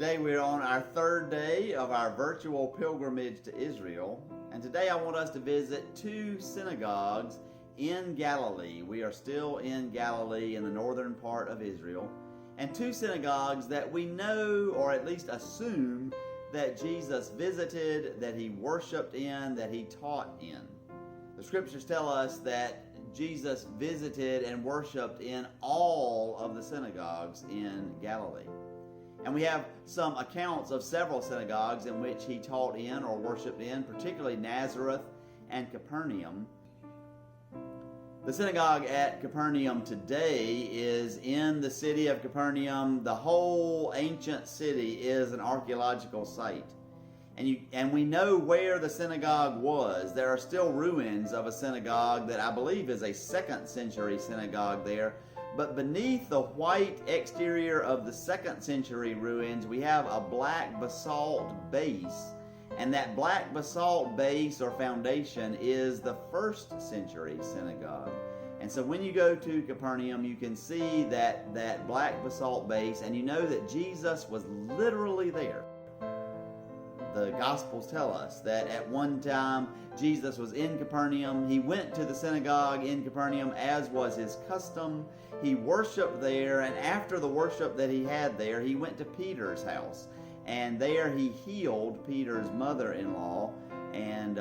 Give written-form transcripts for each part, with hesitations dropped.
Today we're on our third day of our virtual pilgrimage to Israel, and today I want us to visit two synagogues in Galilee. We are still in Galilee in the northern part of Israel, and two synagogues that we know, or at least assume, that Jesus visited, that he worshiped in, that he taught in. The scriptures tell us that Jesus visited and worshiped in all of the synagogues in Galilee. And we have some accounts of several synagogues in which he taught in or worshiped in, particularly Nazareth and Capernaum. The synagogue at Capernaum today is in the city of Capernaum. The whole ancient city is an archaeological site. And we know where the synagogue was. There are still ruins of a synagogue that I believe is a 2nd century synagogue there. But beneath the white exterior of the 2nd century ruins, we have a black basalt base. And that black basalt base or foundation is the 1st century synagogue. And so when you go to Capernaum, you can see that black basalt base, and you know that Jesus was literally there. The Gospels tell us that at one time Jesus was in Capernaum. He went to the synagogue in Capernaum as was his custom. He worshiped there, and after the worship that he had there, he went to Peter's house. And there he healed Peter's mother-in-law and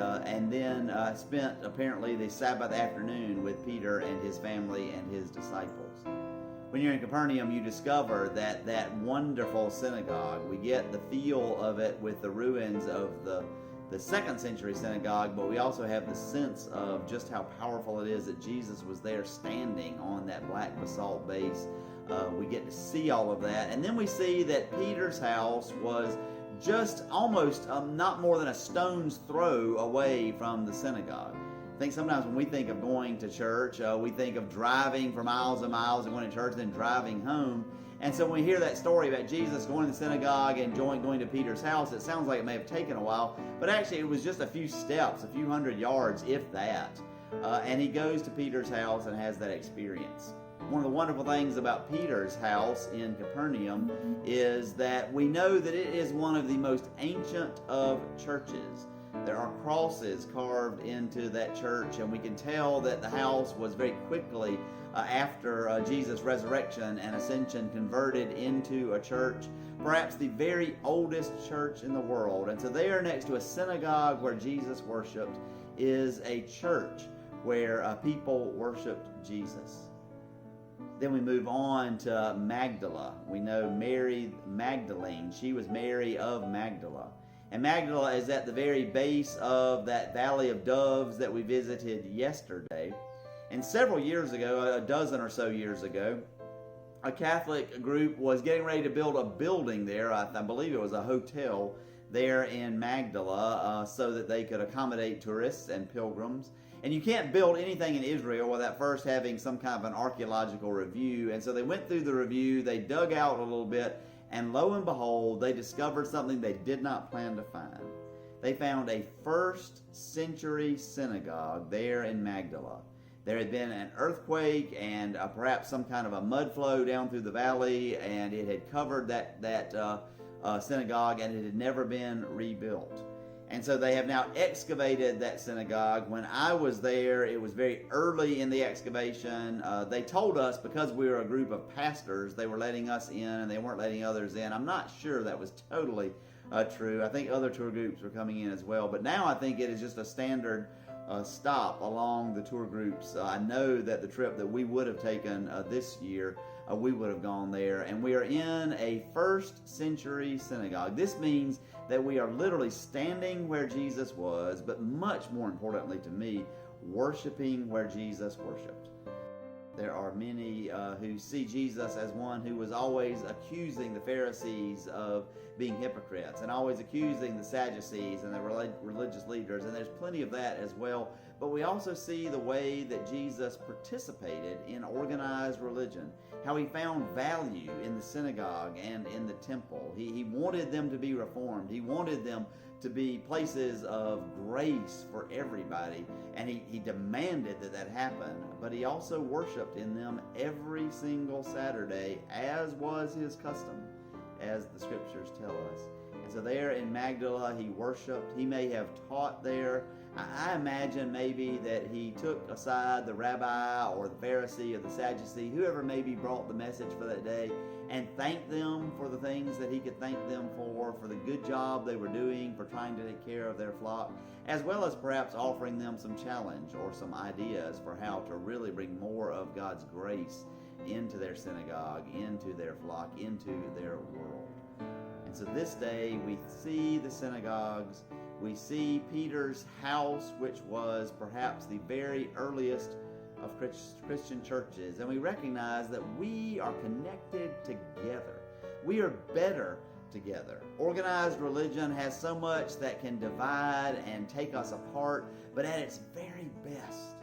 then spent apparently the Sabbath afternoon with Peter and his family and his disciples. When you're in Capernaum, you discover that wonderful synagogue. We get the feel of it with the ruins of the 2nd century synagogue, but we also have the sense of just how powerful it is that Jesus was there standing on that black basalt base. We get to see all of that. And then we see that Peter's house was just almost not more than a stone's throw away from the synagogue. I think sometimes when we think of going to church, we think of driving for miles and miles and going to church and then driving home. And so when we hear that story about Jesus going to the synagogue and going to Peter's house, it sounds like it may have taken a while, but actually it was just a few steps, a few hundred yards, if that. And he goes to Peter's house and has that experience. One of the wonderful things about Peter's house in Capernaum is that we know that it is one of the most ancient of churches. There are crosses carved into that church, and we can tell that the house was very quickly after Jesus' resurrection and ascension converted into a church, perhaps the very oldest church in the world. And so there, next to a synagogue where Jesus worshiped, is a church where people worshiped Jesus. Then we move on to Magdala. We know Mary Magdalene. She was Mary of Magdala. And Magdala is at the very base of that Valley of Doves that we visited yesterday. And several years ago, a dozen or so years ago, a Catholic group was getting ready to build a building there. I believe it was a hotel there in Magdala so that they could accommodate tourists and pilgrims. And you can't build anything in Israel without first having some kind of an archaeological review. And so they went through the review, they dug out a little bit, and lo and behold, they discovered something they did not plan to find. They found a 1st century synagogue there in Magdala. There had been an earthquake and perhaps some kind of a mud flow down through the valley, and it had covered that synagogue, and it had never been rebuilt. And so they have now excavated that synagogue. When I was there, it was very early in the excavation. They told us because we were a group of pastors, they were letting us in and they weren't letting others in. I'm not sure that was totally true. I think other tour groups were coming in as well. But now I think it is just a standard stop along the tour groups. I know that the trip that we would have taken this year, we would have gone there. And we are in a 1st century synagogue. This means that we are literally standing where Jesus was, but much more importantly to me, worshiping where Jesus worshiped. There are many who see Jesus as one who was always accusing the Pharisees of being hypocrites and always accusing the Sadducees and the religious leaders, and there's plenty of that as well. But we also see the way that Jesus participated in organized religion, how he found value in the synagogue and in the temple. He wanted them to be reformed. He wanted them to be places of grace for everybody, and he demanded that happen, but he also worshiped in them every single Saturday, as was his custom, as the scriptures tell us. And so there in Magdala, he worshiped. He may have taught there. I imagine maybe that he took aside the rabbi or the Pharisee or the Sadducee, whoever maybe brought the message for that day, and thanked them for the things that he could thank them for the good job they were doing for trying to take care of their flock, as well as perhaps offering them some challenge or some ideas for how to really bring more of God's grace into their synagogue, into their flock, into their world. And so this day we see the synagogues, we see Peter's house, which was perhaps the very earliest of Christian churches, and we recognize that we are connected together. We are better together. Organized religion has so much that can divide and take us apart, but at its very best,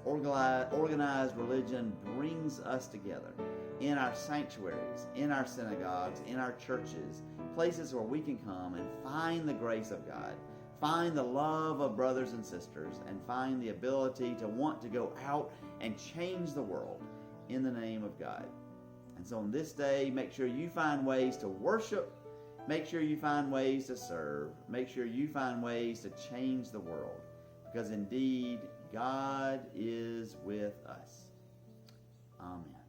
organized religion brings us together in our sanctuaries, in our synagogues, in our churches, places where we can come and find the grace of God, find the love of brothers and sisters, and find the ability to want to go out and change the world in the name of God. And so on this day, make sure you find ways to worship, make sure you find ways to serve, make sure you find ways to change the world, because indeed, God is with us. Amen.